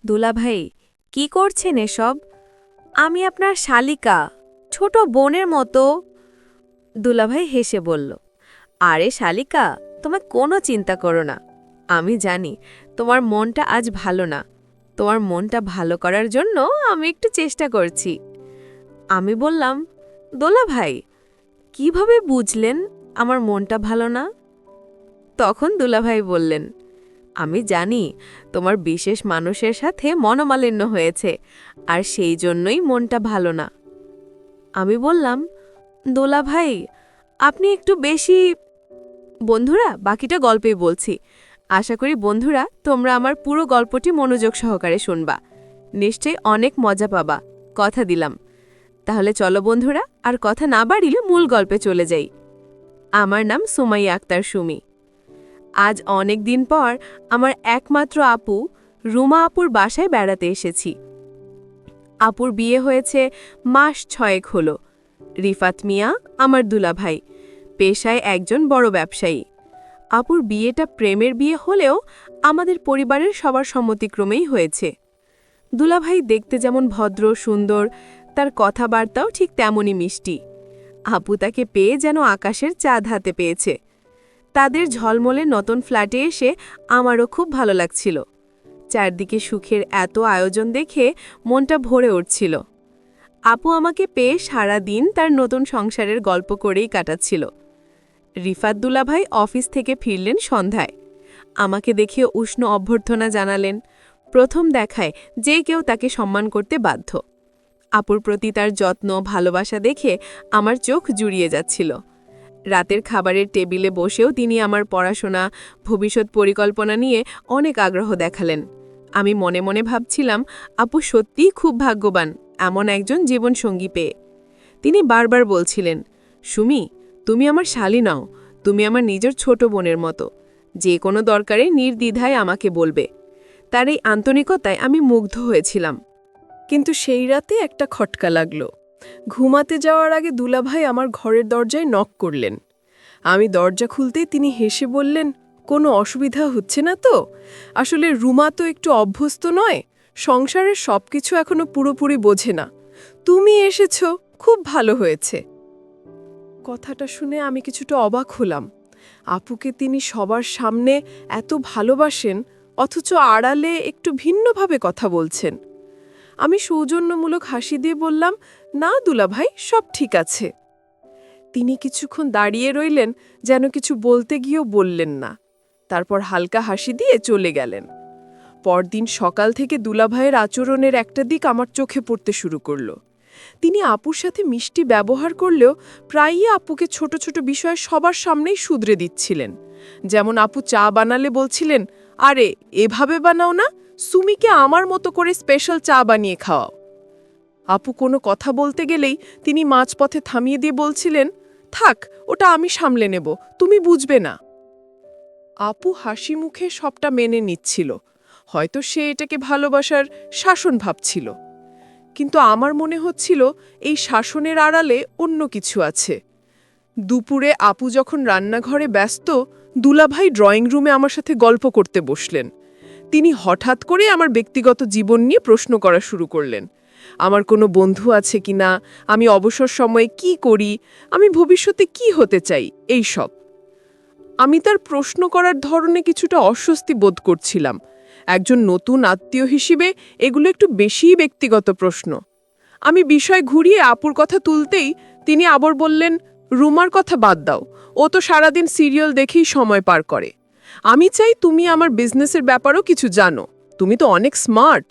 দুলাভাই, কি করছেন এসব? আমি আপনার শালিকা, ছোট বোনের মতো। দুলাভাই হেসে বলল, আরে শালিকা, তোমার কোনো চিন্তা করো না। আমি জানি তোমার মনটা আজ ভালো না। তোমার মনটা ভালো করার জন্য আমি একটু চেষ্টা করছি। আমি বললাম, দুলাভাই, কিভাবে বুঝলেন আমার মনটা ভালো না? তখন দুলাভাই বললেন, আমি জানি তোমার বিশেষ মানুষের সাথে মনোমালিন্য হয়েছে, আর সেই জন্যই মনটা ভালো না। আমি বললাম, দোলা ভাই, আপনি একটু বেশি। বন্ধুরা, বাকিটা গল্পেই বলছি। আশা করি বন্ধুরা তোমরা আমার পুরো গল্পটি মনোযোগ সহকারে শুনবা। নিশ্চয়ই অনেক মজা পাবা, কথা দিলাম। তাহলে চলো বন্ধুরা, আর কথা না বাড়িলে মূল গল্পে চলে যাই। আমার নাম সুমাইয়া আক্তার সুমি। আজ অনেক দিন পর আমার একমাত্র আপু রুমা আপুর বাসায় বেড়াতে এসেছি। আপুর বিয়ে হয়েছে মাস 6 হলো। রিফাত মিয়া আমার দুলাভাই, পেশায় একজন বড় ব্যবসায়ী। আপুর বিয়েটা প্রেমের বিয়ে হলেও আমাদের পরিবারের সবার সম্মতিক্রমেই হয়েছে। দুলাভাই দেখতে যেমন ভদ্র সুন্দর, তার কথাবার্তাও ঠিক তেমনই মিষ্টি। আপু তাকে পেয়ে যেন আকাশের চাঁদ হাতে পেয়েছে। তাদের ঝলমলে নতুন ফ্ল্যাটে এসে আমারও খুব ভালো লাগছিল। চারদিকে সুখের এত আয়োজন দেখে মনটা ভরে উঠছিল। আপু আমাকে পেয়ে সারা দিন তার নতুন সংসারের গল্প করেই কাটাচ্ছিল। রিফাত দুলাভাই অফিস থেকে ফিরলেন সন্ধ্যায়। আমাকে দেখে উষ্ণ অভ্যর্থনা জানালেন। প্রথম দেখায় যে কেউ তাকে সম্মান করতে বাধ্য। আপুর প্রতি তার যত্ন ভালোবাসা দেখে আমার চোখ জুড়িয়ে যাচ্ছিল। রাতের খাবারের টেবিলে বসেও তিনি আমার পড়াশোনা, ভবিষ্যৎ পরিকল্পনা নিয়ে অনেক আগ্রহ দেখালেন। আমি মনে মনে ভাবছিলাম, আপু সত্যিই খুব ভাগ্যবান এমন একজন জীবনসঙ্গী পেয়ে। তিনি বারবার বলছিলেন, সুমি, তুমি আমার শালী নাও, তুমি আমার নিজের ছোট বোনের মতো। যে কোনো দরকারে নির্দ্বিধায় আমাকে বলবে। তার এই আন্তরিকতায় আমি মুগ্ধ হয়েছিলাম। কিন্তু সেই রাতে একটা খটকা লাগলো। ঘুমাতে যাওয়ার আগে দুলাভাই আমার ঘরের দরজায় নক করলেন। আমি দরজা খুলতেই তিনি হেসে বললেন, কোনো অসুবিধা হচ্ছে না তো? আসলে রুমা তো একটু অভ্যস্ত নয়, সংসারের সবকিছু এখনো পুরোপুরি বোঝে না। তুমি এসেছো, খুব ভালো হয়েছে। কথাটা শুনে আমি কিছুটা অবাক হলাম। আপুকে তিনি সবার সামনে এত ভালোবাসেন, অথচ আড়ালে একটু ভিন্নভাবে কথা বলছেন। আমি সৌজন্যমূলক হাসি দিয়ে বললাম, না দুলাভাই, সব ঠিক আছে। তিনি কিছুক্ষণ দাঁড়িয়ে রইলেন, যেন কিছু বলতে গিয়েও বললেন না। তারপর হালকা হাসি দিয়ে চলে গেলেন। পরদিন সকাল থেকে দুলাভাইয়ের আচরণের একটা দিক আমার চোখে পড়তে শুরু করল। তিনি আপুর সাথে মিষ্টি ব্যবহার করলেও প্রায়ই আপুকে ছোট ছোট বিষয় সবার সামনেই শুধরে দিচ্ছিলেন। যেমন আপু চা বানালে বলছিলেন, আরে এভাবে বানাও না, সুমিকে আমার মতো করে স্পেশাল চা বানিয়ে খাওয়াও। আপু কোনো কথা বলতে গেলেই তিনি মাঝপথে থামিয়ে দিয়ে বলছিলেন, থাক, ওটা আমি সামলে নেব, তুমি বুঝবে না। আপু হাসি মুখে সবটা মেনে নিচ্ছিল। হয়তো সে এটাকে ভালোবাসার শাসন ভাবছিল। কিন্তু আমার মনে হচ্ছিল এই শাসনের আড়ালে অন্য কিছু আছে। দুপুরে আপু যখন রান্নাঘরে ব্যস্ত, দুলাভাই ড্রয়িং রুমে আমার সাথে গল্প করতে বসলেন। তিনি হঠাৎ করে আমার ব্যক্তিগত জীবন নিয়ে প্রশ্ন করা শুরু করলেন। আমার কোনো বন্ধু আছে কিনা, আমি অবসর সময়ে কি করি, আমি ভবিষ্যতে কি হতে চাই, এই সব। আমি তার প্রশ্ন করার ধরনে কিছুটা অস্বস্তি বোধ করছিলাম। একজন নতুন আত্মীয় হিসেবে এগুলো একটু বেশিই ব্যক্তিগত প্রশ্ন। আমি বিষয় ঘুরিয়ে আপুর কথা তুলতেই তিনি আবার বললেন, রুমার কথা বাদ দাও, ও তো সারাদিন সিরিয়াল দেখেই সময় পার করে। আমি চাই তুমি আমার বিজনেসের ব্যাপারেও কিছু জানো, তুমি তো অনেক স্মার্ট।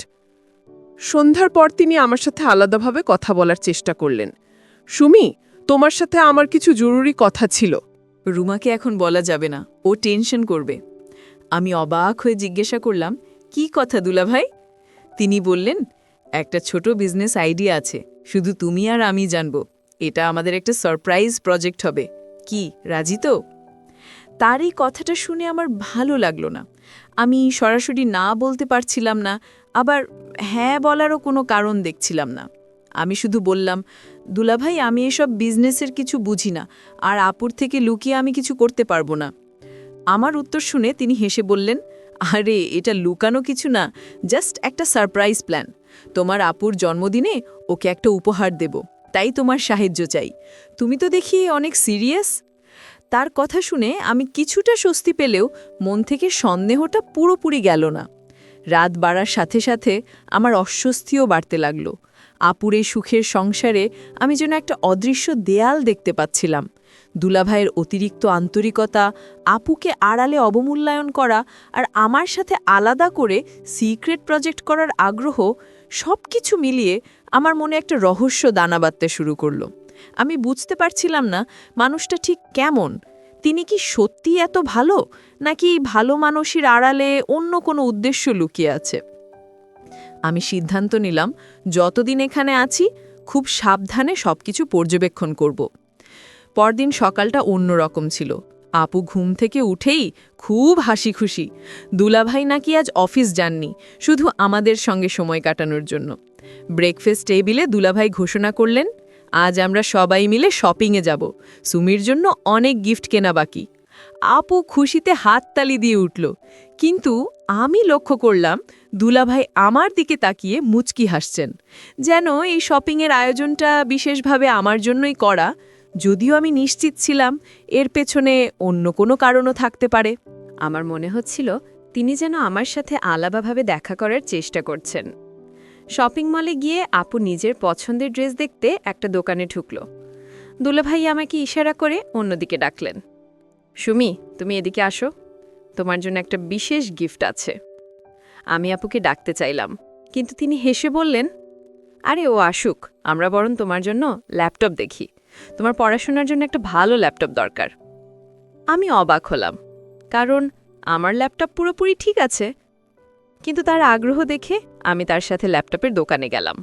সন্ধ্যার পর তিনি আমার সাথে আলাদাভাবে কথা বলার চেষ্টা করলেন। সুমি, তোমার সাথে আমার কিছু জরুরি কথা ছিল। রুমাকে এখন বলা যাবে না, ও টেনশন করবে। আমি অবাক হয়ে জিজ্ঞাসা করলাম, কি কথা দুলাভাই? তিনি বললেন, একটা ছোট বিজনেস আইডিয়া আছে, শুধু তুমি আর আমি জানব। এটা আমাদের একটা সারপ্রাইজ প্রজেক্ট হবে। কি, রাজি তো? তার এই কথাটা শুনে আমার ভালো লাগলো না। আমি সরাসরি না বলতে পারছিলাম না, আবার হ্যাঁ বলারও কোনো কারণ দেখছিলাম না। আমি শুধু বললাম, দুলাভাই, আমি এসব বিজনেসের কিছু বুঝি না, আর আপুর থেকে লুকিয়ে আমি কিছু করতে পারবো না। আমার উত্তর শুনে তিনি হেসে বললেন, আরে এটা লুকানো কিছু না, জাস্ট একটা সারপ্রাইজ প্ল্যান। তোমার আপুর জন্মদিনে ওকে একটা উপহার দেব, তাই তোমার সাহায্য চাই। তুমি তো দেখি অনেক সিরিয়াস। তার কথা শুনে আমি কিছুটা স্বস্তি পেলেও মন থেকে সন্দেহটা পুরোপুরি গেল না। রাত বাড়ার সাথে সাথে আমার অস্বস্তিও বাড়তে লাগলো। আপুর এই সুখের সংসারে আমি যেন একটা অদৃশ্য দেয়াল দেখতে পাচ্ছিলাম। দুলাভাইয়ের অতিরিক্ত আন্তরিকতা, আপুকে আড়ালে অবমূল্যায়ন করা আর আমার সাথে আলাদা করে সিক্রেট প্রজেক্ট করার আগ্রহ, সব কিছু মিলিয়ে আমার মনে একটা রহস্য দানা বাঁধতে শুরু করলো। আমি বুঝতে পারছিলাম না মানুষটা ঠিক কেমন। তিনি কি সত্যি এত ভালো, নাকি ভালো মানুষের আড়ালে অন্য কোনো উদ্দেশ্য লুকিয়ে আছে? আমি সিদ্ধান্ত নিলাম যতদিন এখানে আছি খুব সাবধানে সবকিছু পর্যবেক্ষণ করব। পরদিন সকালটা অন্যরকম ছিল। আপু ঘুম থেকে উঠেই খুব হাসি খুশি। দুলাভাই নাকি আজ অফিস যাননি, শুধু আমাদের সঙ্গে সময় কাটানোর জন্য। ব্রেকফাস্ট টেবিলে দুলাভাই ঘোষণা করলেন, আজ আমরা সবাই মিলে শপিংয়ে যাব, সুমির জন্য অনেক গিফট কেনা বাকি। আপু খুশিতে হাততালি দিয়ে উঠল, কিন্তু আমি লক্ষ্য করলাম দুলাভাই আমার দিকে তাকিয়ে মুচকি হাসছেন, যেন এই শপিংয়ের আয়োজনটা বিশেষভাবে আমার জন্যই করা, যদিও আমি নিশ্চিত ছিলাম এর পেছনে অন্য কোনো কারণও থাকতে পারে। আমার মনে হচ্ছিল তিনি যেন আমার সাথে আলাদাভাবে দেখা করার চেষ্টা করছেন। শপিং মলে গিয়ে আপু নিজের পছন্দের ড্রেস দেখতে একটা দোকানে ঢুকল। দুলাভাই আমাকে ইশারা করে অন্যদিকে ডাকলেন, সুমি, তুমি এদিকে আসো, তোমার জন্য একটা বিশেষ গিফট আছে। আমি আপুকে ডাকতে চাইলাম, কিন্তু তিনি হেসে বললেন, আরে ও আসুক, আমরা বরং তোমার জন্য ল্যাপটপ দেখি, তোমার পড়াশোনার জন্য একটা ভালো ল্যাপটপ দরকার। আমি অবাক হলাম, কারণ আমার ল্যাপটপ পুরোপুরি ঠিক আছে, কিন্তু তার আগ্রহ দেখে আমি তার সাথে ল্যাপটপের দোকানে গেলাম।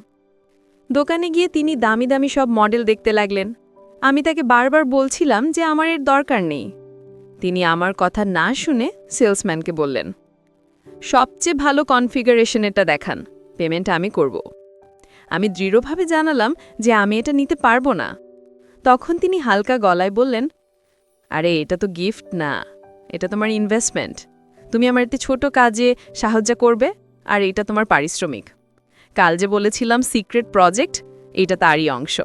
দোকানে গিয়ে তিনি দামি দামি সব মডেল দেখতে লাগলেন। আমি তাকে বারবার বলছিলাম যে আমার এর দরকার নেই। তিনি আমার কথা না শুনে সেলসম্যানকে বললেন, সবচেয়ে ভালো কনফিগারেশনেরটা দেখান, পেমেন্ট আমি করব। আমি দৃঢ়ভাবে জানালাম যে আমি এটা নিতে পারবো না। তখন তিনি হালকা গলায় বললেন, আরে এটা তো গিফট না, এটা তোমার ইনভেস্টমেন্ট। তুমি আমার এতে ছোট কাজে সাহায্য করবে, আর এটা তোমার পারিশ্রমিক। কাল যে বলেছিলাম সিক্রেট প্রজেক্ট, এটা তারই অংশ।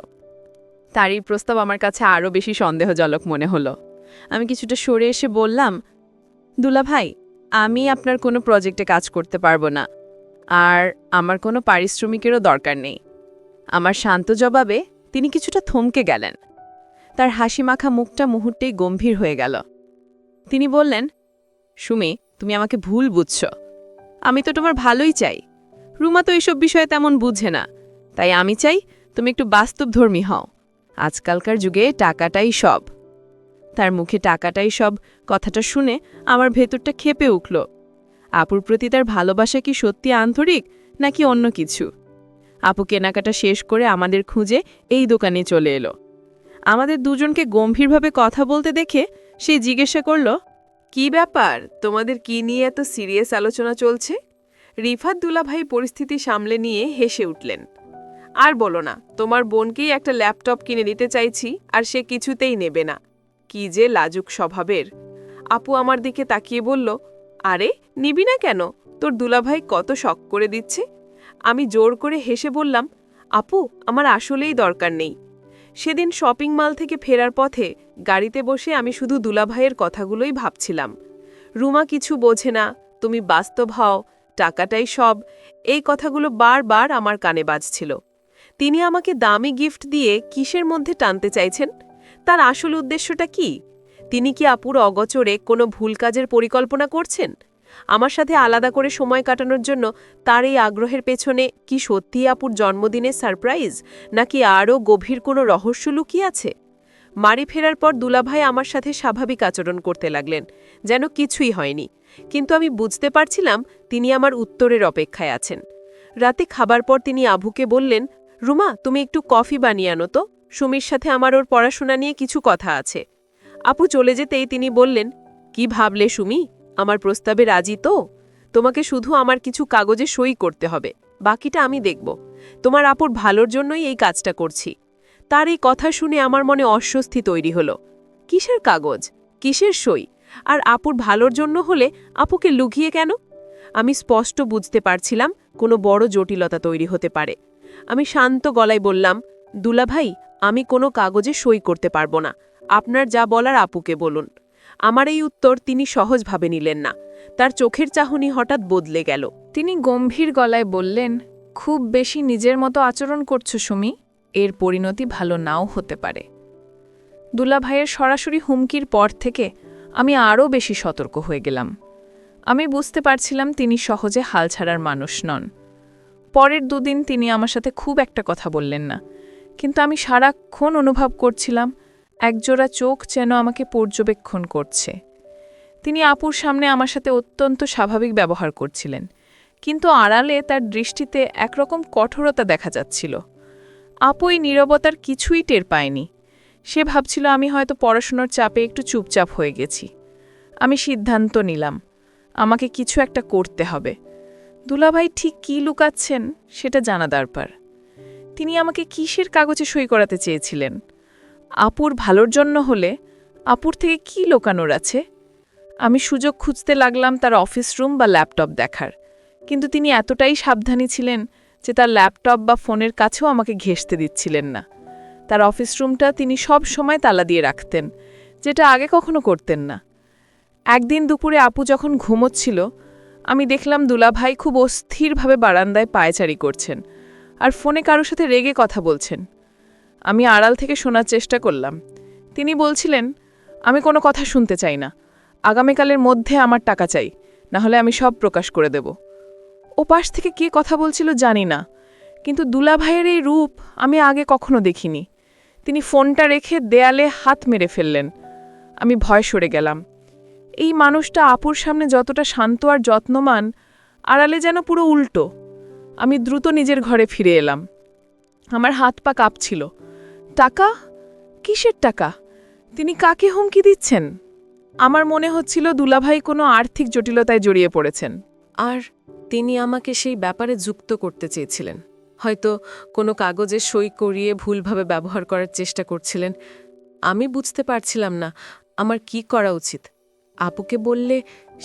তার এই প্রস্তাব আমার কাছে আরও বেশি সন্দেহজনক মনে হলো। আমি কিছুটা সরে এসে বললাম, দুলাভাই, আমি আপনার কোনো প্রজেক্টে কাজ করতে পারবো না, আর আমার কোনো পারিশ্রমিকেরও দরকার নেই। আমার শান্ত জবাবে তিনি কিছুটা থমকে গেলেন। তার হাসি মাখা মুখটা মুহূর্তেই গম্ভীর হয়ে গেল। তিনি বললেন, সুমি, তুমি আমাকে ভুল বুঝছ। আমি তো তোমার ভালোই চাই। রুমা তো এইসব বিষয়ে তেমন বুঝে না, তাই আমি চাই তুমি একটু বাস্তবধর্মী হও। আজকালকার যুগে টাকাটাই সব। তার মুখে টাকাটাই সব কথাটা শুনে আমার ভেতরটা ক্ষেপে উঠল। আপুর প্রতি তার ভালোবাসা কি সত্যি আন্তরিক, নাকি অন্য কিছু? আপু কেনাকাটা শেষ করে আমাদের খুঁজে এই দোকানে চলে এলো। আমাদের দুজনকে গম্ভীরভাবে কথা বলতে দেখে সে জিজ্ঞাসা করল, কি ব্যাপার, তোমাদের কি নিয়ে এত সিরিয়াস আলোচনা চলছে? রিফাত দুলাভাই পরিস্থিতি সামলে নিয়ে হেসে উঠলেন। আর বলো না, তোমার বোনকেই একটা ল্যাপটপ কিনে দিতে চাইছি, আর সে কিছুতেই নেবে না। কি যে লাজুক স্বভাবের। আপু আমার দিকে তাকিয়ে বলল, আরে নিবি না কেন, তোর দুলাভাই কত শখ করে দিচ্ছে। আমি জোর করে হেসে বললাম, আপু, আমার আসলেই দরকার নেই। সেদিন শপিং মল থেকে ফেরার পথে গাড়িতে বসে আমি শুধু দুলাভাইয়ের কথাগুলোই ভাবছিলাম। রুমা কিছু বোঝে না, তুমি বাস্তব হও, টাকাটাই সব, এই কথাগুলো বারবার আমার কানে বাজছিল। তিনি আমাকে দামি গিফট দিয়ে কিসের মধ্যে টানতে চাইছেন? তার আসল উদ্দেশ্যটা কি? তিনি কি আপুর অগোচরে কোনো ভুল কাজের পরিকল্পনা করছেন? আমার সাথে আলাদা করে সময় কাটানোর জন্য তার এই আগ্রহের পেছনে কি সত্যিই আপুর জন্মদিনের সারপ্রাইজ, নাকি আরও গভীর কোনো রহস্য লুকিয়ে আছে? বাড়ি ফেরার পর দুলাভাই আমার সাথে স্বাভাবিক আচরণ করতে লাগলেন, যেন কিছুই হয়নি। কিন্তু আমি বুঝতে পারছিলাম তিনি আমার উত্তরের অপেক্ষায় আছেন। রাতে খাবার পর তিনি আবুকে বললেন, রুমা, তুমি একটু কফি বানিয়ে আনো তো, সুমির সাথে আমার ওর পড়াশোনা নিয়ে কিছু কথা আছে। আপু চলে যেতেই তিনি বললেন, কি ভাবলে সুমি, আমার প্রস্তাবে রাজি তো? তোমাকে শুধু আমার কিছু কাগজে সই করতে হবে, বাকিটা আমি দেখব। তোমার আপুর ভালোর জন্যই এই কাজটা করছি। তার এই কথা শুনে আমার মনে অস্বস্তি তৈরি হলো। কিসের কাগজ, কিসের সই? আর আপুর ভালোর জন্য হলে আপুকে লুকিয়ে কেন? আমি স্পষ্ট বুঝতে পারছিলাম কোনো বড় জটিলতা তৈরি হতে পারে। আমি শান্ত গলায় বললাম, দুলাভাই, আমি কোনো কাগজে সই করতে পারবো না। আপনার যা বলার আপুকে বলুন। আমার এই উত্তর তিনি সহজভাবে নিলেন না। তার চোখের চাহনি হঠাৎ বদলে গেল। তিনি গম্ভীর গলায় বললেন, খুব বেশি নিজের মতো আচরণ করছো সুমি, এর পরিণতি ভালো নাও হতে পারে। দুলাভাইয়ের সরাসরি হুমকির পর থেকে আমি আরও বেশি সতর্ক হয়ে গেলাম। আমি বুঝতে পারছিলাম তিনি সহজে হাল ছাড়ার মানুষ নন। পরের দুদিন তিনি আমার সাথে খুব একটা কথা বললেন না, কিন্তু আমি সারাক্ষণ অনুভব করছিলাম একজোড়া চোখ যেন আমাকে পর্যবেক্ষণ করছে। তিনি আপুর সামনে আমার সাথে অত্যন্ত স্বাভাবিক ব্যবহার করছিলেন, কিন্তু আড়ালে তার দৃষ্টিতে একরকম কঠোরতা দেখা যাচ্ছিল। আপু এই নীরবতার কিছুই টের পায়নি। সে ভাবছিল আমি হয়তো পড়াশোনার চাপে একটু চুপচাপ হয়ে গেছি। আমি সিদ্ধান্ত নিলাম, আমাকে কিছু একটা করতে হবে। দুলাভাই ঠিক কী লুকাচ্ছেন সেটা জানা দরকার। তিনি আমাকে কিসের কাগজে সই করাতে চেয়েছিলেন? আপুর ভালোর জন্য হলে আপুর থেকে কী লুকানোর আছে? আমি সুযোগ খুঁজতে লাগলাম তার অফিস রুম বা ল্যাপটপ দেখার, কিন্তু তিনি এতটাই সাবধানী ছিলেন যে তার ল্যাপটপ বা ফোনের কাছেও আমাকে ঘেঁষতে দিচ্ছিলেন না। তার অফিস রুমটা তিনি সব সময় তালা দিয়ে রাখতেন, যেটা আগে কখনো করতেন না। একদিন দুপুরে আপু যখন ঘুমোচ্ছিল, আমি দেখলাম দুলাভাই খুব অস্থিরভাবে বারান্দায় পায়চারি করছেন আর ফোনে কারোর সাথে রেগে কথা বলছেন। আমি আড়াল থেকে শোনার চেষ্টা করলাম। তিনি বলছিলেন, আমি কোনো কথা শুনতে চাই না, আগামীকালের মধ্যে আমার টাকা চাই, না হলে আমি সব প্রকাশ করে দেব। ওপাশ থেকে কে কথা বলছিল জানি না, কিন্তু দুলাভাইয়ের এই রূপ আমি আগে কখনো দেখিনি। তিনি ফোনটা রেখে দেয়ালে হাত মেরে ফেললেন। আমি ভয় সরে গেলাম। এই মানুষটা আপুর সামনে যতটা শান্ত আর যত্নমান, আড়ালে যেন পুরো উল্টো। আমি দ্রুত নিজের ঘরে ফিরে এলাম। আমার হাত পা কাঁপছিল। টাকা? কিসের টাকা? তিনি কাকে হুমকি দিচ্ছেন? আমার মনে হচ্ছিল দুলাভাই কোনো আর্থিক জটিলতায় জড়িয়ে পড়েছেন। আর তিনি আমাকে সেই ব্যাপারে যুক্ত করতে চেয়েছিলেন। হয়তো কোনো কাগজে সই করিয়ে ভুলভাবে ব্যবহার করার চেষ্টা করছিলেন। আমি বুঝতে পারছিলাম না আমার কি করা উচিত। আপুকে বললে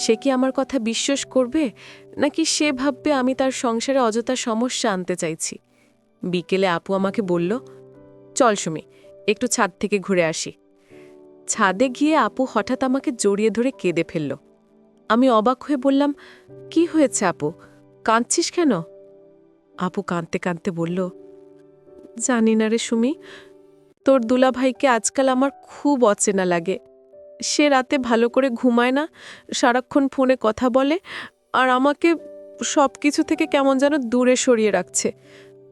সে কি আমার কথা বিশ্বাস করবে, নাকি সে ভাববে আমি তার সংসারে অযথা সমস্যা আনতে চাইছি? বিকেলে আপু আমাকে বলল, চল সুমি, একটু ছাদ থেকে ঘুরে আসি। ছাদে গিয়ে আপু হঠাৎ আমাকে জড়িয়ে ধরে কেঁদে ফেলল। আমি অবাক হয়ে বললাম, কি হয়েছে আপু, কাঁদছিস কেন? আপু কাঁদতে কাঁদতে বলল, জানি না রে সুমি, তোর দুলাভাইকে আজকাল আমার খুব অচেনা লাগে। সে রাতে ভালো করে ঘুমায় না, সারাক্ষণ ফোনে কথা বলে, আর আমাকে সব কিছু থেকে কেমন যেন দূরে সরিয়ে রাখছে।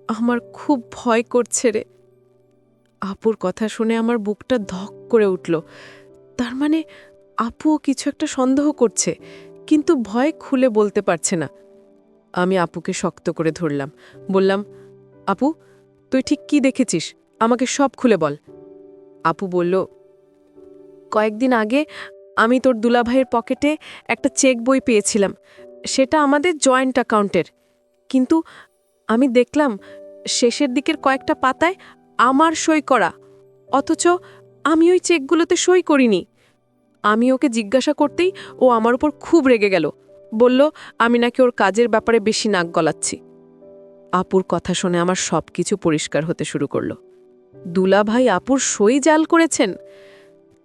আমার খুব ভয় করছে রে। আপুর কথা শুনে আমার বুকটা ধক করে উঠল। তার মানে আপুও কিছু একটা সন্দেহ করছে, কিন্তু ভয় খুলে বলতে পারছে না। আমি আপুকে শক্ত করে ধরলাম, বললাম, আপু, তুই ঠিক কি দেখেছিস, আমাকে সব খুলে বল। আপু বলল, কয়েকদিন আগে আমি তোর দুলাভাইয়ের পকেটে একটা চেক বই পেয়েছিলাম। সেটা আমাদের জয়েন্ট অ্যাকাউন্টের, কিন্তু আমি দেখলাম শেষের দিকের কয়েকটা পাতায় আমার সই করা, অথচ আমি ওই চেকগুলোতে সই করিনি। আমি ওকে জিজ্ঞাসা করতেই ও আমার উপর খুব রেগে গেল, বলল আমি নাকি ওর কাজের ব্যাপারে বেশি নাক গলাচ্ছি। আপুর কথা শুনে আমার সব কিছু পরিষ্কার হতে শুরু করল। দুলাভাই আপুর সই জাল করেছেন।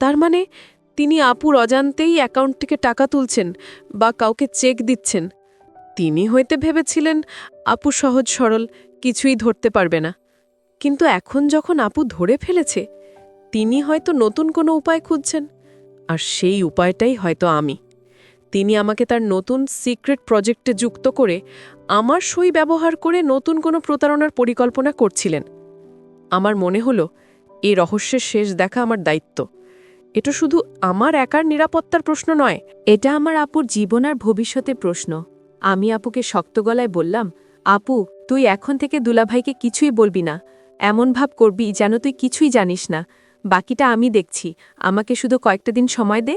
তার মানে তিনি আপুর অজান্তেই অ্যাকাউন্ট থেকে টাকা তুলছেন বা কাউকে চেক দিচ্ছেন। তিনি হয়তো ভেবেছিলেন আপু সহজ সরল, কিছুই ধরতে পারবে না। কিন্তু এখন যখন আপু ধরে ফেলেছে, তিনি হয়তো নতুন কোনো উপায় খুঁজছেন, আর সেই উপায়টাই হয়তো আমি। তিনি আমাকে তার নতুন সিক্রেট প্রজেক্টে যুক্ত করে আমার সই ব্যবহার করে নতুন কোনো প্রতারণার পরিকল্পনা করছিলেন। আমার মনে হলো এই রহস্যের শেষ দেখা আমার দায়িত্ব। এটা শুধু আমার একার নিরাপত্তার প্রশ্ন নয়, এটা আমার আপুর জীবন আর ভবিষ্যতের প্রশ্ন। আমি আপুকে শক্ত গলায় বললাম, আপু, তুই এখন থেকে দুলাভাইকে কিছুই বলবি না। এমন ভাব করবি যেন তুই কিছুই জানিস না। বাকিটা আমি দেখছি, আমাকে শুধু কয়েকটা দিন সময় দে,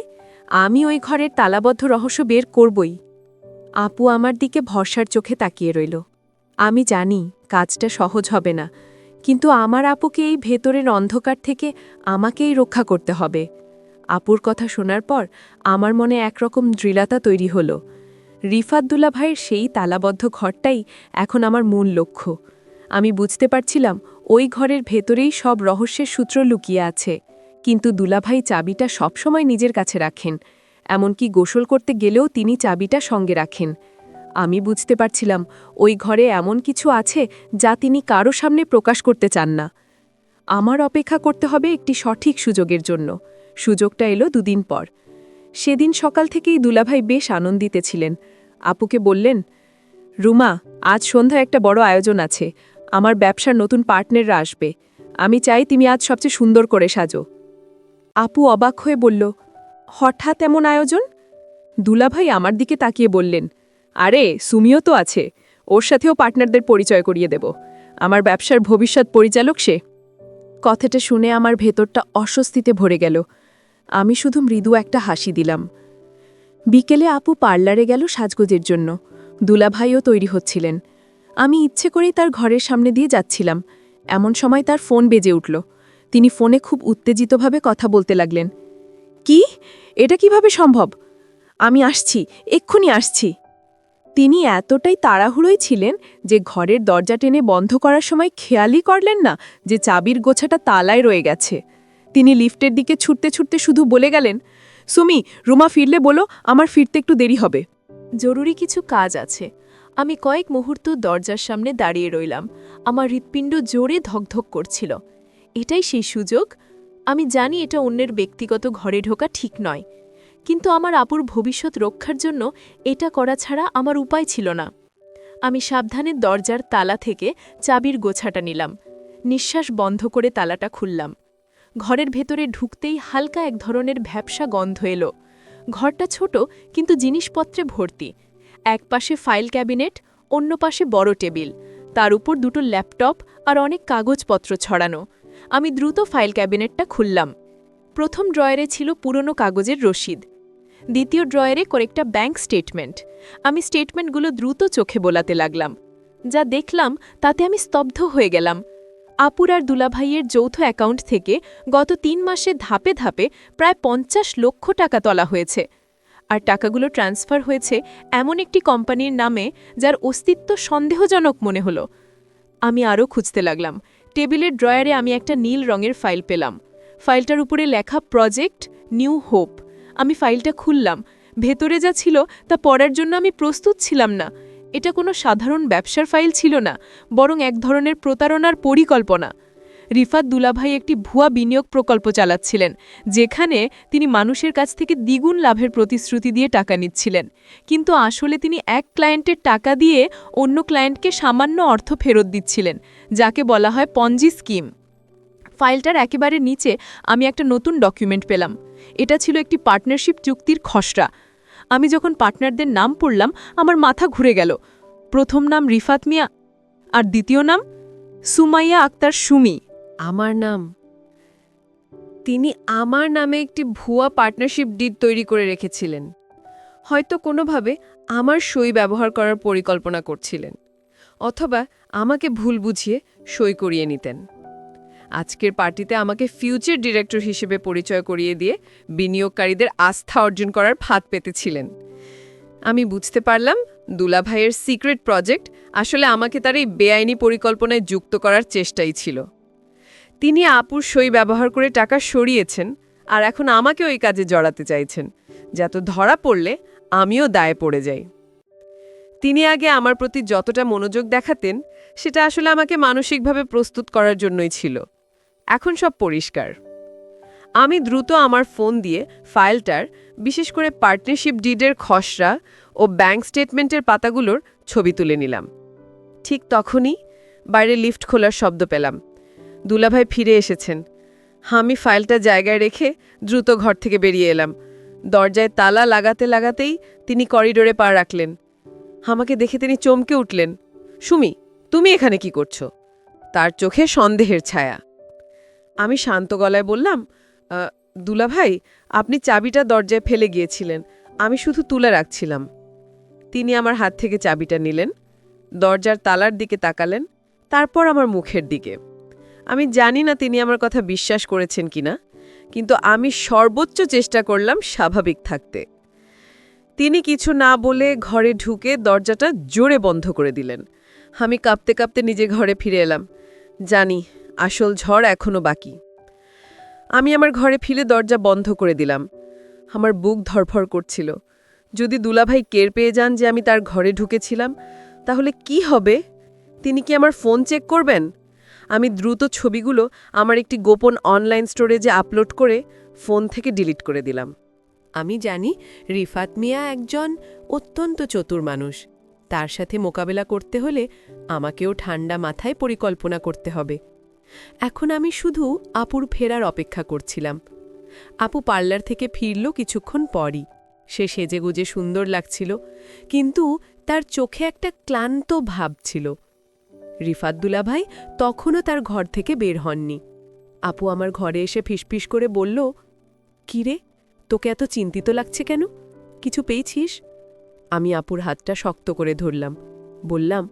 আমি ওই ঘরের তালাবদ্ধ রহস্য বের করবই। আপু আমার দিকে ভরসার চোখে তাকিয়ে রইল। আমি জানি কাজটা সহজ হবে না, কিন্তু আমার আপুকে এই ভেতরের অন্ধকার থেকে আমাকেই রক্ষা করতে হবে। আপুর কথা শোনার পর আমার মনে একরকম দৃঢ়তা তৈরি হলো। রিফাত দুলাভাইয়ের সেই তালাবদ্ধ ঘরটাই এখন আমার মূল লক্ষ্য। আমি বুঝতে পারছিলাম ওই ঘরের ভেতরেই সব রহস্যের সূত্র লুকিয়ে আছে, কিন্তু দুলাভাই চাবিটা সবসময় নিজের কাছে রাখেন। এমনকি গোসল করতে গেলেও তিনি চাবিটা সঙ্গে রাখেন। আমি বুঝতে পারছিলাম ওই ঘরে এমন কিছু আছে যা তিনি কারো সামনে প্রকাশ করতে চান না। আমার অপেক্ষা করতে হবে একটি সঠিক সুযোগের জন্য। সুযোগটা এলো দুদিন পর। সেদিন সকাল থেকেই দুলাভাই বেশ আনন্দিতে ছিলেন। আপুকে বললেন, রুমা, আজ সন্ধ্যায় একটা বড় আয়োজন আছে। আমার ব্যবসার নতুন পার্টনাররা আসবে। আমি চাই তুমি আজ সবচেয়ে সুন্দর করে সাজো। আপু অবাক হয়ে বলল, হঠাৎ এমন আয়োজন? দুলাভাই আমার দিকে তাকিয়ে বললেন, আরে সুমিও তো আছে, ওর সাথেও পার্টনারদের পরিচয় করিয়ে দেব। আমার ব্যবসার ভবিষ্যৎ পরিচালক সে। কথাটা শুনে আমার ভেতরটা অস্বস্তিতে ভরে গেল। আমি শুধু মৃদু একটা হাসি দিলাম। বিকেলে আপু পার্লারে গেল সাজগোজের জন্য। দুলাভাইও তৈরি হচ্ছিলেন। আমি ইচ্ছে করেই তার ঘরের সামনে দিয়ে যাচ্ছিলাম। এমন সময় তার ফোন বেজে উঠল। তিনি ফোনে খুব উত্তেজিতভাবে কথা বলতে লাগলেন। কি? এটা কিভাবে সম্ভব? আমি আসছি, এক্ষুনি আসছি। তিনি এতটাই তাড়াহুড়োই ছিলেন যে ঘরের দরজা টেনে বন্ধ করার সময় খেয়ালই করলেন না যে চাবির গোছাটা তালায় রয়ে গেছে। তিনি লিফটের দিকে ছুটতে ছুটতে শুধু বলে গেলেন, সুমি, রুমা ফিরলে বলো আমার ফিরতে একটু দেরি হবে। জরুরি কিছু কাজ আছে। আমি কয়েক মুহূর্ত দরজার সামনে দাঁড়িয়ে রইলাম। আমার হৃৎপিণ্ড জোরে ধকধক করছিল। এটাই সেই সুযোগ। আমি জানি এটা অন্যের ব্যক্তিগত ঘরে ঢোকা ঠিক নয়, কিন্তু আমার আপুর ভবিষ্যৎ রক্ষার জন্য এটা করা ছাড়া আমার উপায় ছিল না। আমি সাবধানে দরজার তালা থেকে চাবির গোছাটা নিলাম। নিঃশ্বাস বন্ধ করে তালাটা খুললাম। ঘরের ভেতরে ঢুকতেই হালকা এক ধরনের ভ্যাপসা গন্ধ এলো। ঘরটা ছোট, কিন্তু জিনিসপত্রে ভর্তি। এক পাশে ফাইল ক্যাবিনেট, অন্য পাশে বড় টেবিল, তার উপর দুটো ল্যাপটপ আর অনেক কাগজপত্র ছড়ানো। আমি দ্রুত ফাইল ক্যাবিনেটটা খুললাম। প্রথম ড্রয়ারে ছিল পুরনো কাগজের রসিদ। দ্বিতীয় ড্রয়ারে কয়েকটা ব্যাংক স্টেটমেন্ট। আমি স্টেটমেন্টগুলো দ্রুত চোখে বোলাতে লাগলাম। যা দেখলাম তাতে আমি স্তব্ধ হয়ে গেলাম। আপুর আর দুলাভাইয়ের যৌথ অ্যাকাউন্ট থেকে গত ৩ মাসে ধাপে ধাপে প্রায় ৫০ লক্ষ টাকা তোলা হয়েছে। আর টাকাগুলো ট্রান্সফার হয়েছে এমন একটি কোম্পানির নামে যার অস্তিত্ব সন্দেহজনক মনে হলো। আমি আরও খুঁজতে লাগলাম। টেবিলের ড্রয়ারে আমি একটা নীল রঙের ফাইল পেলাম। ফাইলটার উপরে লেখা প্রজেক্ট নিউ হোপ। আমি ফাইলটা খুললাম। ভেতরে যা ছিল তা পড়ার জন্য আমি প্রস্তুত ছিলাম না। এটা কোনো সাধারণ ব্যবসার ফাইল ছিল না, বরং এক ধরনের প্রতারণার পরিকল্পনা। রিফাত দুলাভাই একটি ভুয়া বিনিয়োগ প্রকল্প চালাচ্ছিলেন, যেখানে তিনি মানুষের কাছ থেকে দ্বিগুণ লাভের প্রতিশ্রুতি দিয়ে টাকা নিচ্ছিলেন। কিন্তু আসলে তিনি এক ক্লায়েন্টের টাকা দিয়ে অন্য ক্লায়েন্টকে সামান্য অর্থ ফেরত দিচ্ছিলেন, যাকে বলা হয় পঞ্জি স্কিম। ফাইলটার একেবারে নিচে আমি একটা নতুন ডকুমেন্ট পেলাম। এটা ছিল একটি পার্টনারশিপ চুক্তির খসড়া। আমি যখন পার্টনারদের নাম পড়লাম, আমার মাথা ঘুরে গেল। প্রথম নাম রিফাত মিয়া, আর দ্বিতীয় নাম সুমাইয়া আক্তার সুমি। আমার নাম। তিনি আমার নামে একটি ভুয়া পার্টনারশিপ ডিড তৈরি করে রেখেছিলেন। হয়তো কোনোভাবে আমার সই ব্যবহার করার পরিকল্পনা করছিলেন, অথবা আমাকে ভুল বুঝিয়ে সই করিয়ে নিতেন। আজকের পার্টিতে আমাকে ফিউচার ডিরেক্টর হিসেবে পরিচয় করিয়ে দিয়ে বিনিয়োগকারীদের আস্থা অর্জন করার ফাঁদ পেতেছিলেন। আমি বুঝতে পারলাম দুলাভাইয়ের সিক্রেট প্রজেক্ট আসলে আমাকে তার এই বেআইনি পরিকল্পনায় যুক্ত করার চেষ্টাই ছিল। তিনি আপুর সই ব্যবহার করে টাকা সরিয়েছেন, আর এখন আমাকে ওই কাজে জড়াতে চাইছেন, যাতে ধরা পড়লে আমিও দায়ে পড়ে যাই। তিনি আগে আমার প্রতি যতটা মনোযোগ দেখাতেন, সেটা আসলে আমাকে মানসিকভাবে প্রস্তুত করার জন্যই ছিল। এখন সব পরিষ্কার। আমি দ্রুত আমার ফোন দিয়ে ফাইলটার, বিশেষ করে পার্টনারশিপ ডিডের খসড়া ও ব্যাংক স্টেটমেন্টের পাতাগুলোর ছবি তুলে নিলাম। ঠিক তখনই বাইরে লিফট খোলার শব্দ পেলাম। দুলাভাই ফিরে এসেছেন। আমি ফাইলটা জায়গায় রেখে দ্রুত ঘর থেকে বেরিয়ে এলাম। দরজায় তালা লাগাতে লাগাতেই তিনি করিডোরে পা রাখলেন। আমাকে দেখে তিনি চমকে উঠলেন। সুমি, তুমি এখানে কি করছো? তার চোখে সন্দেহের ছায়া। আমি শান্ত গলায় বললাম, দুলাভাই, আপনি চাবিটা দরজায় ফেলে গিয়েছিলেন, আমি শুধু তুলে রাখছিলাম। তিনি আমার হাত থেকে চাবিটা নিলেন, দরজার তালার দিকে তাকালেন, তারপর আমার মুখের দিকে। আমি জানি না তিনি আমার কথা বিশ্বাস করেছেন কিনা, কিন্তু আমি সর্বোচ্চ চেষ্টা করলাম স্বাভাবিক থাকতে। তিনি কিছু না বলে ঘরে ঢুকে দরজাটা জোরে বন্ধ করে দিলেন। আমি কাঁপতে কাঁপতে নিজে ঘরে ফিরে এলাম। জানি আসল ঝড় এখনো বাকি। আমি আমার ঘরে ফিরে দরজা বন্ধ করে দিলাম। আমার বুক ধড়ফড় করছিল। যদি দুলাভাই টের পেয়ে যান যে আমি তার ঘরে ঢুকেছিলাম, তাহলে কি হবে? তিনি কি আমার ফোন চেক করবেন? আমি দ্রুত ছবিগুলো আমার একটি গোপন অনলাইন স্টোরেজে আপলোড করে ফোন থেকে ডিলিট করে দিলাম। আমি জানি রিফাত মিয়া একজন অত্যন্ত চতুর মানুষ। তার সাথে মোকাবেলা করতে হলে আমাকেও ঠান্ডা মাথায় পরিকল্পনা করতে হবে। এখন আমি শুধু আপুর ফেরার অপেক্ষা করছিলাম। আপু পার্লার থেকে ফিরল কিছুক্ষণ পরই। সে সেজেগুজে সুন্দর লাগছিল, কিন্তু তার চোখে একটা ক্লান্ত ভাব ছিল। রিফাত দুলাভাই তখনও তার ঘর থেকে বের হননি। আপু আমার ঘরে এসে ফিসফিস করে বলল, কিরে, তোকে এত চিন্তিত লাগছে কেন? কিছু পেয়েছিস? আমি আপুর হাতটা শক্ত করে ধরলাম। বললাম,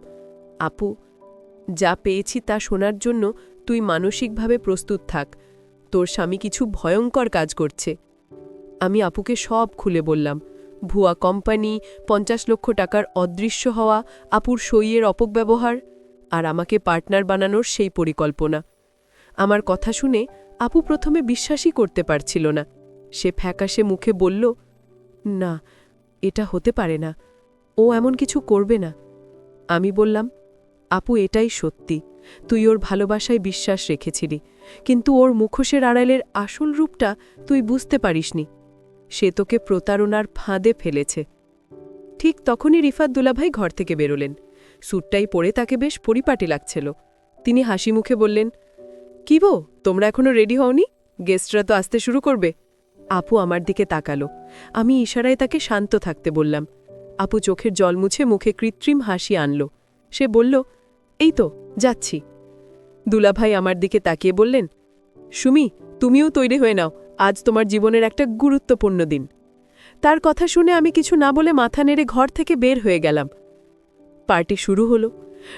আপু, যা পেয়েছি তা শোনার জন্য তুই মানসিকভাবে প্রস্তুত থাক। তোর স্বামী কিছু ভয়ঙ্কর কাজ করছে। আমি আপুকে সব খুলে বললাম। ভুয়া কোম্পানি, 50 লক্ষ টাকার অদৃশ্য হওয়া, আপুর সইয়ের অপব্যবহার, আর আমাকে পার্টনার বানানোর সেই পরিকল্পনা। আমার কথা শুনে আপু প্রথমে বিশ্বাসই করতে পারছিল না। সে ফ্যাকাশে মুখে বলল, না, এটা হতে পারে না, ও এমন কিছু করবে না। আমি বললাম, আপু, এটাই সত্যি। তুই ওর ভালোবাসায় বিশ্বাস রেখেছিলি, কিন্তু ওর মুখোশের আড়ালের আসল রূপটা তুই বুঝতে পারিসনি। সে তোকে প্রতারণার ফাঁদে ফেলেছে। ঠিক তখনই রিফাত দুলাভাই ঘর থেকে বেরোলেন। স্যুটটাই পরে তাকে বেশ পরিপাটি লাগছিল। তিনি হাসি মুখে বললেন, কি গো, তোমরা এখনো রেডি হওনি? গেস্টরা তো আসতে শুরু করবে। আপু আমার দিকে তাকালো। আমি ইশারায় তাকে শান্ত থাকতে বললাম। আপু চোখের জল মুছে মুখে কৃত্রিম হাসি আনল। সে বলল, এই তো যাচ্ছি। দুলাভাই আমার দিকে তাকিয়ে বললেন, সুমি, তুমিও তৈরি হয়ে নাও, আজ তোমার জীবনের একটা গুরুত্বপূর্ণ দিন। তার কথা শুনে আমি কিছু না বলে মাথা নেড়ে ঘর থেকে বের হয়ে গেলাম। পার্টি শুরু হলো।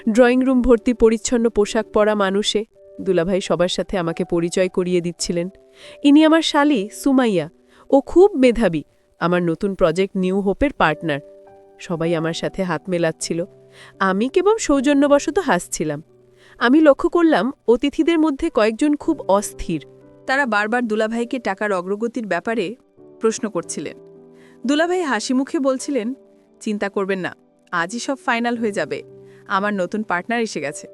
ড্রয়িং রুম ভর্তি পরিচ্ছন্ন পোশাক পরা মানুষে। দুলাভাই সবার সাথে আমাকে পরিচয় করিয়ে দিচ্ছিলেন। ইনি আমার শালী সুমাইয়া। ও খুব মেধাবী, আমার নতুন প্রজেক্ট নিউ হোপের পার্টনার। সবাই আমার সাথে হাত মেলাচ্ছিল। আমি কেবল সৌজন্যবশত হাসছিলাম। আমি লক্ষ্য করলাম অতিথিদের মধ্যে কয়েকজন খুব অস্থির। তারা বারবার দুলাভাইকে টাকার অগ্রগতির ব্যাপারে প্রশ্ন করছিলেন। দুলাভাই হাসি মুখে বলছিলেন, চিন্তা করবেন না, আজই সব ফাইনাল হয়ে যাবে। আমার নতুন পার্টনার এসে গেছে।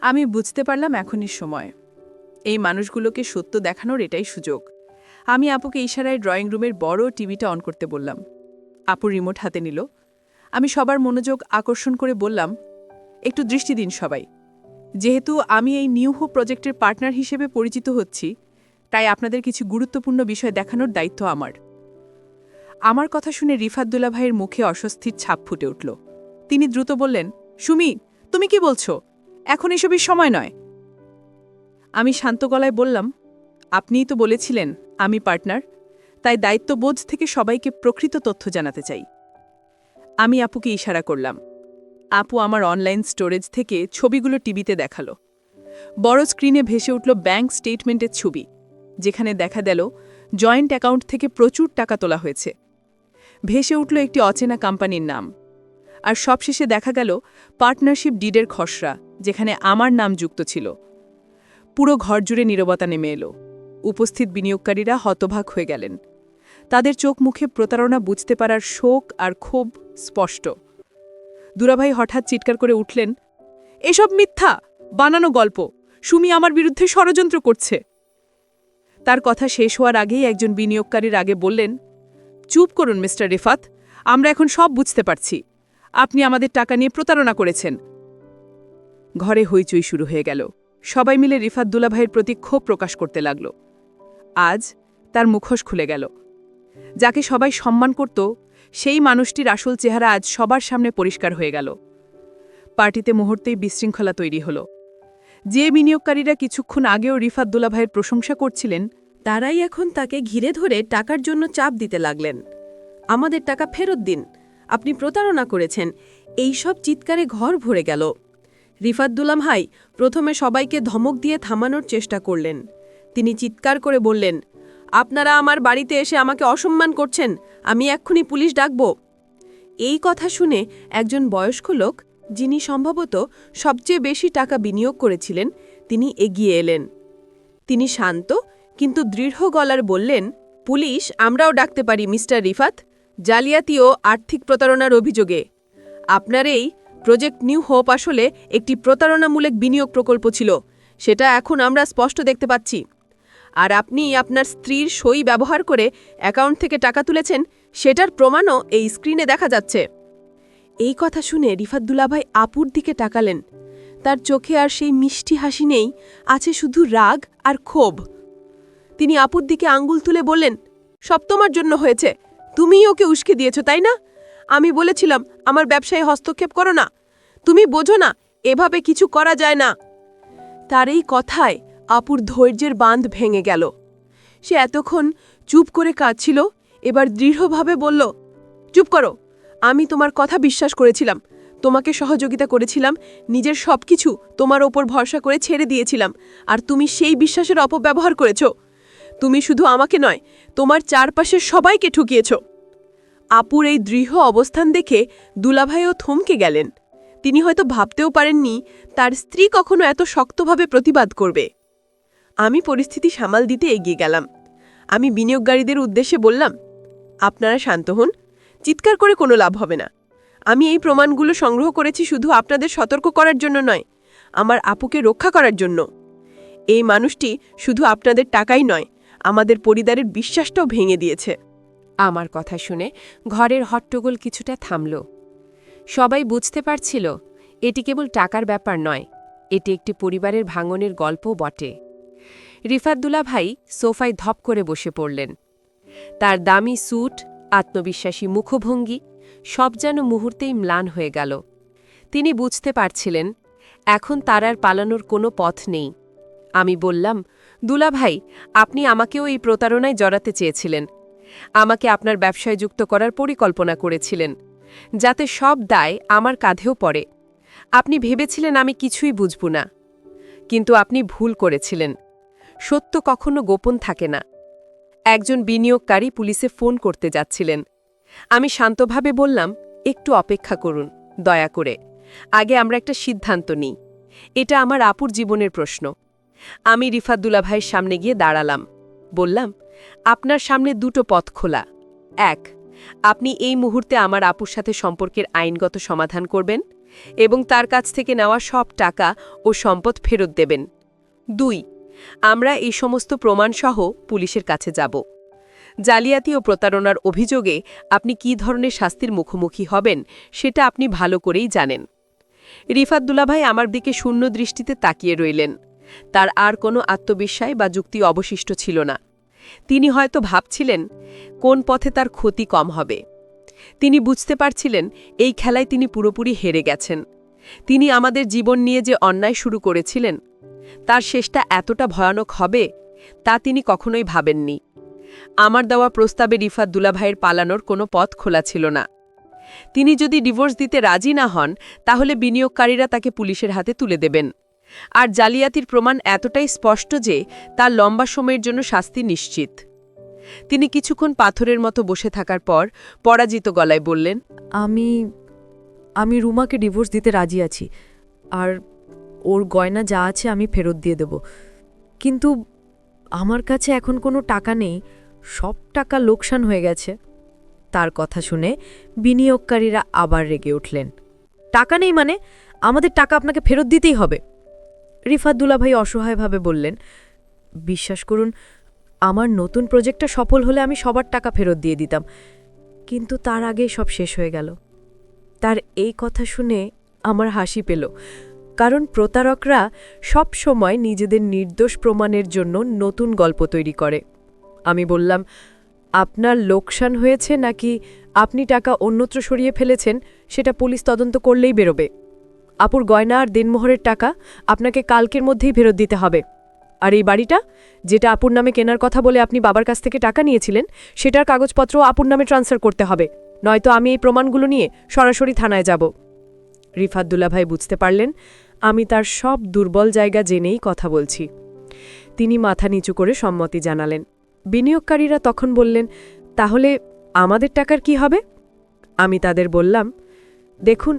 আমি বুঝতে পারলাম এখনই সময়। এই মানুষগুলোকে সত্য দেখানোর এটাই সুযোগ। আমি আপুকে ইশারায় ড্রয়িং রুমের বড় টিভিটা অন করতে বললাম। আপু রিমোট হাতে নিল। আমি সবার মনোযোগ আকর্ষণ করে বললাম, একটু দৃষ্টি দিন সবাই। যেহেতু আমি এই নিউ হোপ প্রজেক্টের পার্টনার হিসেবে পরিচিত হচ্ছি, তাই আপনাদের কিছু গুরুত্বপূর্ণ বিষয় দেখানোর দায়িত্ব আমার। আমার কথা শুনে রিফাত দুলাভাইয়ের মুখে অস্বস্তির ছাপ ফুটে উঠল। তিনি দ্রুত বললেন, সুমি, তুমি কি বলছো? এখন এসবের সময় নয়। আমি শান্ত গলায় বললাম, আপনিই তো বলেছিলেন আমি পার্টনার, তাই দায়িত্ববোধ থেকে সবাইকে প্রকৃত তথ্য জানাতে চাই। আমি আপুকে ইশারা করলাম। আপু আমার অনলাইন স্টোরেজ থেকে ছবিগুলো টিভিতে দেখালো। বড় স্ক্রিনে ভেসে উঠল ব্যাংক স্টেটমেন্টের ছবি, যেখানে দেখা গেল জয়েন্ট অ্যাকাউন্ট থেকে প্রচুর টাকা তোলা হয়েছে। ভেসে উঠল একটি অচেনা কোম্পানির নাম। আর সবশেষে দেখা গেল পার্টনারশিপ ডিডের খসড়া, যেখানে আমার নাম যুক্ত ছিল। পুরো ঘর জুড়ে নীরবতা নেমে এলো। উপস্থিত বিনিয়োগকারীরা হতবাক হয়ে গেলেন। তাদের চোখ মুখে প্রতারণা বুঝতে পারার শোক আর ক্ষোভ স্পষ্ট। দুলাভাই হঠাৎ চিৎকার করে উঠলেন, এসব মিথ্যা, বানানো গল্প। সুমি আমার বিরুদ্ধে ষড়যন্ত্র করছে। তার কথা শেষ হওয়ার আগেই একজন বিনিয়োগকারীর আগে বললেন, চুপ করুন মিস্টার রিফাত, আমরা এখন সব বুঝতে পারছি। আপনি আমাদের টাকা নিয়ে প্রতারণা করেছেন। ঘরে হইচই শুরু হয়ে গেল। সবাই মিলে রিফাত দুলাভাইয়ের প্রতি ক্ষোভ প্রকাশ করতে লাগল। আজ তার মুখোশ খুলে গেল। যাকে সবাই সম্মান করত, সেই মানুষটির আসল চেহারা আজ সবার সামনে পরিষ্কার হয়ে গেল। পার্টিতে মুহূর্তেই বিশৃঙ্খলা তৈরি হল। যে বিনিয়োগকারীরা কিছুক্ষণ আগেও রিফাত দুলাভাইয়ের প্রশংসা করছিলেন, তারাই এখন তাকে ঘিরে ধরে টাকার জন্য চাপ দিতে লাগলেন। আমাদের টাকা ফেরত দিন, আপনি প্রতারণা করেছেন, এই সব চিৎকারে ঘর ভরে গেল। রিফাত দুলাভাই প্রথমে সবাইকে ধমক দিয়ে থামানোর চেষ্টা করলেন। তিনি চিৎকার করে বললেন, আপনারা আমার বাড়িতে এসে আমাকে অসম্মান করছেন, আমি এক্ষুনি পুলিশ ডাকব। এই কথা শুনে একজন বয়স্ক লোক, যিনি সম্ভবত সবচেয়ে বেশি টাকা বিনিয়োগ করেছিলেন, তিনি এগিয়ে এলেন। তিনি শান্ত কিন্তু দৃঢ় গলার বললেন, পুলিশ আমরাও ডাকতে পারি মিস্টার রিফাত, জালিয়াতি ও আর্থিক প্রতারণার অভিযোগে। আপনার এই প্রজেক্ট নিউ হোপ আসলে একটি প্রতারণামূলক বিনিয়োগ প্রকল্প ছিল, সেটা এখন আমরা স্পষ্ট দেখতে পাচ্ছি। আর আপনি আপনার স্ত্রীর সই ব্যবহার করে অ্যাকাউন্ট থেকে টাকা তুলেছেন, সেটার প্রমাণও এই স্ক্রিনে দেখা যাচ্ছে। এই কথা শুনে রিফাত দুলাভাই আপুর দিকে তাকালেন। তার চোখে আর সেই মিষ্টি হাসি নেই, আছে শুধু রাগ আর ক্ষোভ। তিনি আপুর দিকে আঙ্গুল তুলে বললেন, সব তোমার জন্য হয়েছে, তুমিই ওকে উস্কে দিয়েছ, তাই না? আমি বলেছিলাম আমার ব্যবসায় হস্তক্ষেপ করো না, তুমি বোঝো না এভাবে কিছু করা যায় না। তার এই কথায় আপুর ধৈর্যের বাঁধ ভেঙে গেল। সে এতক্ষণ চুপ করে কাঁদছিল, এবার দৃঢ়ভাবে বলল, চুপ করো, আমি তোমার কথা বিশ্বাস করেছিলাম, তোমাকে সহযোগিতা করেছিলাম, নিজের সবকিছু তোমার ওপর ভরসা করে ছেড়ে দিয়েছিলাম, আর তুমি সেই বিশ্বাসের অপব্যবহার করেছ। তুমি শুধু আমাকে নয়, তোমার চারপাশের সবাইকে ঠকিয়েছ। আপুর এই দৃঢ় অবস্থান দেখে দুলাভাইও থমকে গেলেন। তিনি হয়তো ভাবতেও পারেননি তার স্ত্রী কখনো এত শক্তভাবে প্রতিবাদ করবে। আমি পরিস্থিতি সামাল দিতে এগিয়ে গেলাম। আমি বিনিয়োগকারীদের উদ্দেশ্যে বললাম, আপনারা শান্ত হন, চিৎকার করে কোনো লাভ হবে না। আমি এই প্রমাণগুলো সংগ্রহ করেছি শুধু আপনাদের সতর্ক করার জন্য নয়, আমার আপুকে রক্ষা করার জন্য। এই মানুষটি শুধু আপনাদের টাকাই নয়, আমাদের পরিবারের বিশ্বাসটাও ভেঙে দিয়েছে। আমার কথা শুনে ঘরের হট্টগোল কিছুটা থামল। সবাই বুঝতে পারছিল এটি কেবল টাকার ব্যাপার নয়, এটি একটি পরিবারের ভাঙনের গল্পও বটে। রিফাত দুলাভাই সোফায় ধপ করে বসে পড়লেন। তার দামি স্যুট, আত্মবিশ্বাসী মুখভঙ্গি সব যেন মুহূর্তেই ম্লান হয়ে গেল। তিনি বুঝতে পারছিলেন এখন তার আর পালানোর কোনো পথ নেই। আমি বললাম, দুলাভাই, আপনি আমাকেও এই প্রতারণায় জড়াতে চেয়েছিলেন, আমাকে আপনার ব্যবসায় যুক্ত করার পরিকল্পনা করেছিলেন, যাতে সব দায় আমার কাঁধেও পড়ে। আপনি ভেবেছিলেন আমি কিছুই বুঝব না, কিন্তু আপনি ভুল করেছিলেন। সত্য কখনো গোপন থাকে না। একজন বিনিয়োগকারী পুলিশে ফোন করতে যাচ্ছিলেন। আমি শান্তভাবে বললাম, একটু অপেক্ষা করুন, দয়া করে, আগে আমরা একটা সিদ্ধান্ত নিই। এটা আমার আপুর জীবনের প্রশ্ন। আমি রিফাত দুলাভাইয়ের সামনে গিয়ে দাঁড়ালাম, বললাম, আপনার সামনে দুটো পথ খোলা। এক, আপনি এই মুহূর্তে আমার আপুর সাথে সম্পর্কের আইনগত সমাধান করবেন এবং তার কাছ থেকে নেওয়া সব টাকা ও সম্পদ ফেরত দেবেন। 2, আমরা এই সমস্ত প্রমাণসহ পুলিশের কাছে যাব। জালিয়াতি ও প্রতারণার অভিযোগে আপনি কী ধরনের শাস্তির মুখোমুখি হবেন সেটা আপনি ভালো করেই জানেন। রিফাত দুলাভাই আমার দিকে শূন্য দৃষ্টিতে তাকিয়ে রইলেন। তার আর কোনো আত্মবিশ্বাস বা যুক্তি অবশিষ্ট ছিল না। তিনি হয়তো ভাবছিলেন কোন পথে তার ক্ষতি কম হবে। তিনি বুঝতে পারছিলেন এই খেলায় তিনি পুরোপুরি হেরে গেছেন। তিনি আমাদের জীবন নিয়ে যে অন্যায় শুরু করেছিলেন তার শেষটা এতটা ভয়ানক হবে তা তিনি কখনোই ভাবেননি। আমার দেওয়া প্রস্তাবে রিফাত দুলাভাইয়ের পালানোর কোনো পথ খোলা ছিল না। তিনি যদি ডিভোর্স দিতে রাজি না হন তাহলে বিনিয়োগকারীরা তাকে পুলিশের হাতে তুলে দেবেন, আর জালিয়াতির প্রমাণ এতটাই স্পষ্ট যে তার লম্বা সময়ের জন্য শাস্তি নিশ্চিত। তিনি কিছুক্ষণ পাথরের মতো বসে থাকার পর পরাজিত গলায় বললেন, আমি রুমাকে ডিভোর্স দিতে রাজি আছি, আর ওর গয়না যা আছে আমি ফেরত দিয়ে দেব। কিন্তু আমার কাছে এখন কোনো টাকা নেই, সব টাকা লোকসান হয়ে গেছে। তার কথা শুনে বিনিয়োগকারীরা আবার রেগে উঠলেন। টাকা নেই মানে? আমাদের টাকা আপনাকে ফেরত দিতেই হবে। রিফাত দুলাভাই অসহায়ভাবে বললেন, বিশ্বাস করুন, আমার নতুন প্রজেক্টটা সফল হলে আমি সবার টাকা ফেরত দিয়ে দিতাম, কিন্তু তার আগেই সব শেষ হয়ে গেল। তার এই কথা শুনে আমার হাসি পেল, কারণ প্রতারকরা সব সময় নিজেদের নির্দোষ প্রমাণের জন্য নতুন গল্প তৈরি করে। আমি বললাম, আপনার লোকসান হয়েছে নাকি আপনি টাকা অন্যত্র সরিয়ে ফেলেছেন সেটা পুলিশ তদন্ত করলেই বেরোবে। আপুর গয়না আর দেনমোহরের টাকা আপনাকে কালকের মধ্যেই ফেরত দিতে হবে। আর এই বাড়িটা, যেটা আপুর নামে কেনার কথা বলে আপনি বাবার কাছ থেকে টাকা নিয়েছিলেন, সেটার কাগজপত্র আপুর নামে ট্রান্সফার করতে হবে, নয়তো আমি এই প্রমাণগুলো নিয়ে সরাসরি থানায় যাব। রিফাত দুলাভাই বুঝতে পারলেন আমি তার সব দুর্বল জায়গা জেনেই কথা বলছি। তিনি মাথা নিচু করে সম্মতি জানালেন। বিনিয়োগকারীরা তখন বললেন, তাহলে আমাদের টাকার কি হবে? আমি তাদের বললাম, দেখুন,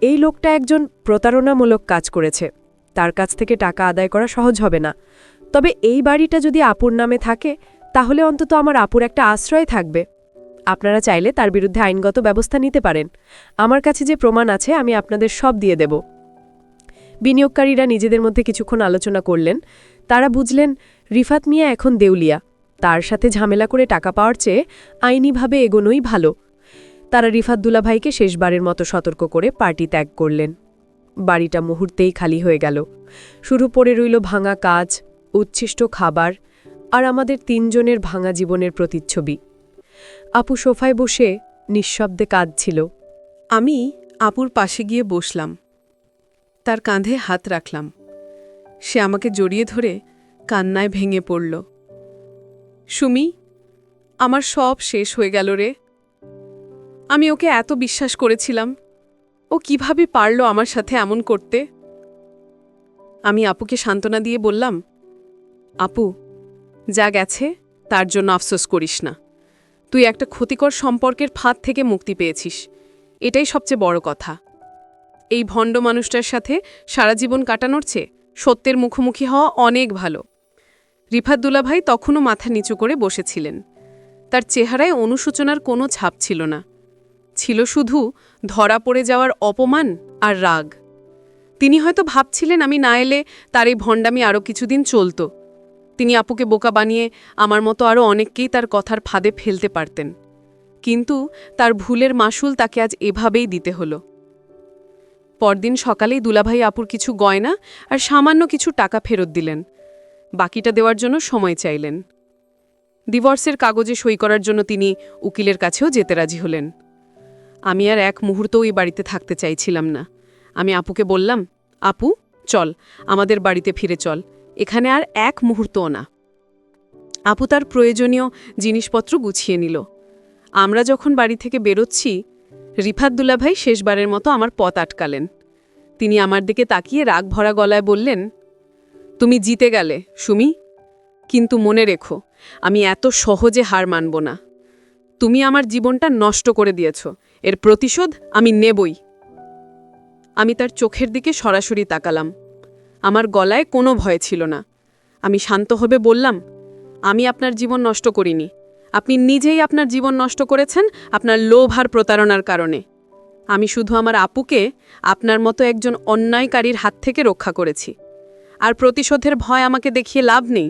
এই লোকটা একজন প্রতারণামূলক কাজ করেছে, তার কাছ থেকে টাকা আদায় করা সহজ হবে না। তবে এই বাড়িটা যদি আপুর নামে থাকে তাহলে অন্তত আমার আপুর একটা আশ্রয় থাকবে। আপনারা চাইলে তার বিরুদ্ধে আইনগত ব্যবস্থা নিতে পারেন। আমার কাছে যে প্রমাণ আছে আমি আপনাদের সব দিয়ে দেব। বিনিয়োগকারীরা নিজেদের মধ্যে কিছুক্ষণ আলোচনা করলেন। তারা বুঝলেন রিফাত মিয়া এখন দেউলিয়া, তার সাথে ঝামেলা করে টাকা পাওয়ার চেয়ে আইনিভাবে এগোনোই ভালো। তারা রিফাত দুলাভাইকে শেষবারের মতো সতর্ক করে পার্টি ত্যাগ করলেন। বাড়িটা মুহূর্তেই খালি হয়ে গেল। শুরু পড়ে রইল ভাঙা কাজ, উচ্ছিষ্ট খাবার আর আমাদের তিনজনের ভাঙা জীবনের প্রতিচ্ছবি। আপু সোফায় বসে নিঃশব্দে কাঁদছিল। আমি আপুর পাশে গিয়ে বসলাম, তার কাঁধে হাত রাখলাম। সে আমাকে জড়িয়ে ধরে কান্নায় ভেঙে পড়ল। সুমি, আমার সব শেষ হয়ে গেল রে। আমি ওকে এত বিশ্বাস করেছিলাম, ও কিভাবে পারল আমার সাথে এমন করতে? আমি আপুকে সান্ত্বনা দিয়ে বললাম, আপু, যা গেছে তার জন্য আফসোস করিস না। তুই একটা ক্ষতিকর সম্পর্কের ফাঁদ থেকে মুক্তি পেয়েছিস, এটাই সবচেয়ে বড় কথা। এই ভণ্ড মানুষটার সাথে সারা জীবন কাটানোর চেয়ে সত্যের মুখোমুখি হওয়া অনেক ভালো। রিফাত দুলাভাই তখনও মাথা নিচু করে বসেছিলেন। তার চেহারায় অনুশোচনার কোনো ছাপ ছিল না, ছিল শুধু ধরা পড়ে যাওয়ার অপমান আর রাগ। তিনি হয়তো ভাবছিলেন আমি না এলে তার এই ভণ্ডামি আরও কিছুদিন চলত। তিনি আপুকে বোকা বানিয়ে আমার মতো আরও অনেককেই তার কথার ফাঁদে ফেলতে পারতেন, কিন্তু তার ভুলের মাসুল তাকে আজ এভাবেই দিতে হলো। পরদিন সকালেই দুলাভাই আপুর কিছু গয়না আর সামান্য কিছু টাকা ফেরত দিলেন। বাকিটা দেওয়ার জন্য সময় চাইলেন। ডিভোর্সের কাগজে সই করার জন্য তিনি উকিলের কাছেও যেতে রাজি হলেন। আমি আর এক মুহূর্তও এই বাড়িতে থাকতে চাইছিলাম না। আমি আপুকে বললাম, আপু, চল আমাদের বাড়িতে ফিরে চল, এখানে আর এক মুহূর্তও না। আপু তার প্রয়োজনীয় জিনিসপত্র গুছিয়ে নিল। আমরা যখন বাড়ি থেকে বেরোচ্ছি, রিফাত দুলাভাই শেষবারের মতো আমার পথ আটকালেন। তিনি আমার দিকে তাকিয়ে রাগ ভরা গলায় বললেন, তুমি জিতে গেলে সুমি, কিন্তু মনে রেখো আমি এত সহজে হার মানব না। তুমি আমার জীবনটা নষ্ট করে দিয়েছ, এর প্রতিশোধ আমি নেবই। আমি তার চোখের দিকে সরাসরি তাকালাম। আমার গলায় কোনো ভয় ছিল না। আমি শান্তভাবে বললাম, আমি আপনার জীবন নষ্ট করিনি। আপনি নিজেই আপনার জীবন নষ্ট করেছেন আপনার লোভ আর প্রতারণার কারণে। আমি শুধু আমার আপুকে আপনার মতো একজন অন্যায়কারীর হাত থেকে রক্ষা করেছি। আর প্রতিশোধের ভয় আমাকে দেখিয়ে লাভ নেই।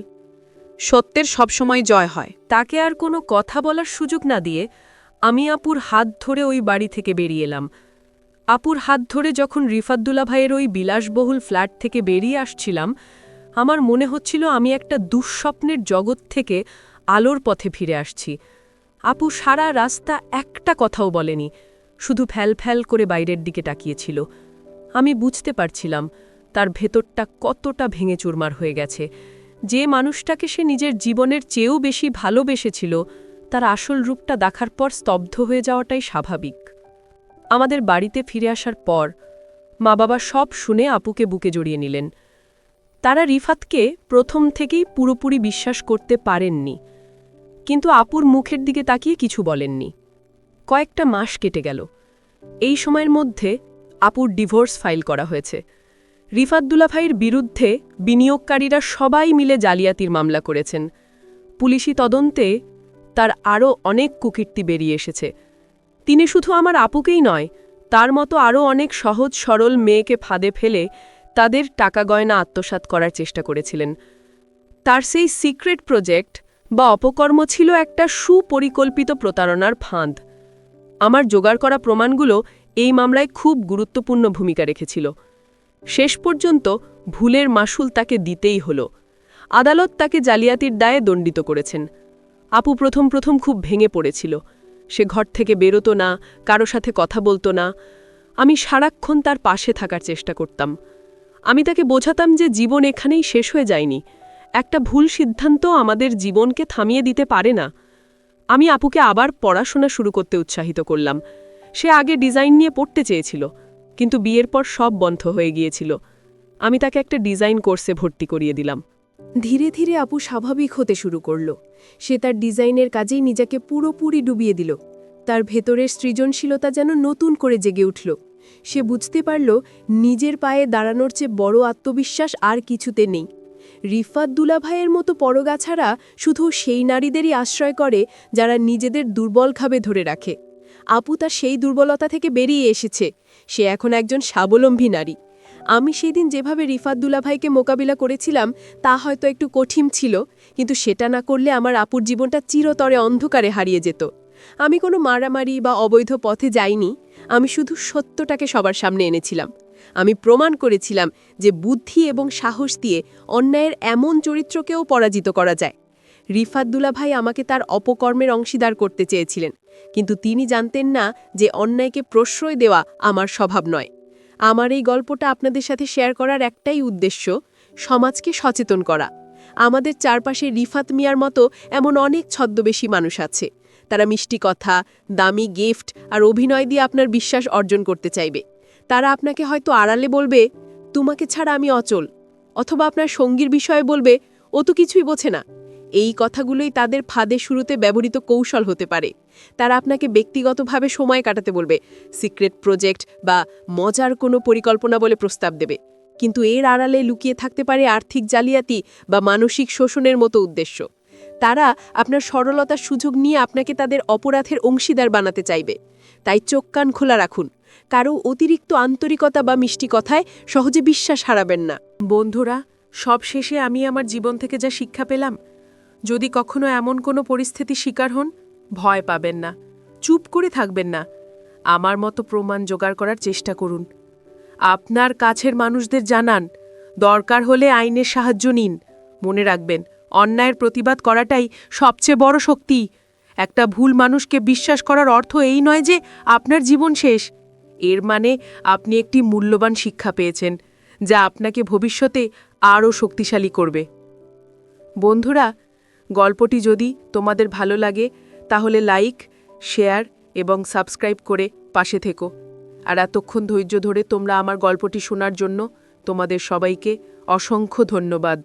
সত্যের সবসময় জয় হয়। তাকে আর কোনো কথা বলার সুযোগ না দিয়ে আমি আপুর হাত ধরে ওই বাড়ি থেকে বেরিয়ে এলাম। আপুর হাত ধরে যখন রিফাত দুলাভাইয়ের ওই বিলাসবহুল ফ্ল্যাট থেকে বেরিয়ে আসছিলাম, আমার মনে হচ্ছিল আমি একটা দুঃস্বপ্নের জগৎ থেকে আলোর পথে ফিরে আসছি। আপু সারা রাস্তা একটা কথাও বলেনি, শুধু ফ্যাল করে বাইরের দিকে তাকিয়েছিল। আমি বুঝতে পারছিলাম তার ভেতরটা কতটা ভেঙে চুরমার হয়ে গেছে। যে মানুষটাকে সে নিজের জীবনের চেয়েও বেশি ভালোবেসেছিল, তার আসল রূপটা দেখার পর স্তব্ধ হয়ে যাওয়াটাই স্বাভাবিক। আমাদের বাড়িতে ফিরে আসার পর মা বাবা সব শুনে আপুকে বুকে জড়িয়ে নিলেন। তারা রিফাতকে প্রথম থেকেই পুরোপুরি বিশ্বাস করতে পারেননি, কিন্তু আপুর মুখের দিকে তাকিয়ে কিছু বলেননি। কয়েকটা মাস কেটে গেল। এই সময়ের মধ্যে আপুর ডিভোর্স ফাইল করা হয়েছে। রিফাত দুলাভাইয়ের বিরুদ্ধে বিনিয়োগকারীরা সবাই মিলে জালিয়াতির মামলা করেছেন। পুলিশি তদন্তে তার আরও অনেক কুকীর্তি বেরিয়ে এসেছে। তিনি শুধু আমার আপুকেই নয়, তার মতো আরও অনেক সহজ সরল মেয়েকে ফাঁদে ফেলে তাদের টাকা গয়না আত্মসাৎ করার চেষ্টা করেছিলেন। তার সেই সিক্রেট প্রজেক্ট বা অপকর্ম ছিল একটা সুপরিকল্পিত প্রতারণার ফাঁদ। আমার জোগাড় করা প্রমাণগুলো এই মামলায় খুব গুরুত্বপূর্ণ ভূমিকা রেখেছিল। শেষ পর্যন্ত ভুলের মাসুল তাকে দিতেই হলো। আদালত তাকে জালিয়াতির দায়ে দণ্ডিত করেছেন। আপু প্রথম খুব ভেঙে পড়েছিল। সে ঘর থেকে বেরোতো না, কারো সাথে কথা বলতো না। আমি সারাক্ষণ তার পাশে থাকার চেষ্টা করতাম। আমি তাকে বোঝাতাম যে জীবন এখানেই শেষ হয়ে যায়নি। একটা ভুল সিদ্ধান্ত আমাদের জীবনকে থামিয়ে দিতে পারে না। আমি আপুকে আবার পড়াশোনা শুরু করতে উৎসাহিত করলাম। সে আগে ডিজাইন নিয়ে পড়তে চেয়েছিল, কিন্তু বিয়ের পর সব বন্ধ হয়ে গিয়েছিল। আমি তাকে একটা ডিজাইন কোর্সে ভর্তি করিয়ে দিলাম। ধীরে ধীরে আপু স্বাভাবিক হতে শুরু করল। সে তার ডিজাইনের কাজেই নিজেকে পুরোপুরি ডুবিয়ে দিল। তার ভেতরের সৃজনশীলতা যেন নতুন করে জেগে উঠল। সে বুঝতে পারল নিজের পায়ে দাঁড়ানোর চেয়ে বড় আত্মবিশ্বাস আর কিছুতে নেই। রিফাত দুলাভাইয়ের মতো পরগাছারা শুধু সেই নারীদেরই আশ্রয় করে যারা নিজেদের দুর্বলভাবে ধরে রাখে। আপু তার সেই দুর্বলতা থেকে বেরিয়ে এসেছে। সে এখন একজন স্বাবলম্বী নারী। আমি সেই দিন যেভাবে রিফাত দুলাভাইকে মোকাবিলা করেছিলাম তা হয়তো একটু কঠিন ছিল, কিন্তু সেটা না করলে আমার আপুর জীবনটা চিরতরে অন্ধকারে হারিয়ে যেত। আমি কোনো মারামারি বা অবৈধ পথে যাইনি, আমি শুধু সত্যটাকে সবার সামনে এনেছিলাম। আমি প্রমাণ করেছিলাম যে বুদ্ধি এবং সাহস দিয়ে অন্যায়ের এমন চরিত্রকেও পরাজিত করা যায়। রিফাত দুলাভাই আমাকে তার অপকর্মের অংশীদার করতে চেয়েছিলেন, কিন্তু তিনি জানতেন না যে অন্যায়কে প্রশ্রয় দেওয়া আমার স্বভাব নয়। আমার এই গল্পটা আপনাদের সাথে শেয়ার করার একটাই উদ্দেশ্য, সমাজকে সচেতন করা। আমাদের চারপাশে রিফাত মিয়ার মতো এমন অনেক ছদ্মবেশী মানুষ আছে। তারা মিষ্টি কথা, দামি গিফট আর অভিনয় দিয়ে আপনার বিশ্বাস অর্জন করতে চাইবে। তারা আপনাকে হয়তো আড়ালে বলবে, তোমাকে ছাড়া আমি অচল, অথবা আপনার সঙ্গীর বিষয়ে বলবে, ও তো কিছুই বোঝে না। এই কথাগুলোই তাদের ফাঁদে শুরুতে ব্যবহৃত কৌশল হতে পারে। তারা আপনাকে ব্যক্তিগতভাবে সময় কাটাতে বলবে, সিক্রেট প্রজেক্ট বা মজার কোনো পরিকল্পনা বলে প্রস্তাব দেবে, কিন্তু এর আড়ালে লুকিয়ে থাকতে পারে আর্থিক জালিয়াতি বা মানসিক শোষণের মতো উদ্দেশ্য। তারা আপনার সরলতার সুযোগ নিয়ে আপনাকে তাদের অপরাধের অংশীদার বানাতে চাইবে। তাই চোখ কান খোলা রাখুন। কারো অতিরিক্ত আন্তরিকতা বা মিষ্টি কথায় সহজে বিশ্বাস হারাবেন না। বন্ধুরা, সবশেষে আমি আমার জীবন থেকে যা শিক্ষা পেলাম, যদি কখনো এমন কোনো পরিস্থিতি শিকার হন, ভয় পাবেন না, চুপ করে থাকবেন না, আমার মতো প্রমাণ জোগাড় করার চেষ্টা করুন। আপনার কাছের মানুষদের জানান, দরকার হলে আইনের সাহায্য নিন। মনে রাখবেন, অন্যায়ের প্রতিবাদ করাটাই সবচেয়ে বড় শক্তি। একটা ভুল মানুষকে বিশ্বাস করার অর্থ এই নয় যে আপনার জীবন শেষ। এর মানে আপনি একটি মূল্যবান শিক্ষা পেয়েছেন, যা আপনাকে ভবিষ্যতে আরও শক্তিশালী করবে। বন্ধুরা, গল্পটি যদি তোমাদের ভালো লাগে তাহলে লাইক, শেয়ার এবং সাবস্ক্রাইব করে পাশে থেকো। আর এতক্ষণ ধৈর্য ধরে তোমরা আমার গল্পটি শোনার জন্য তোমাদের সবাইকে অসংখ্য ধন্যবাদ।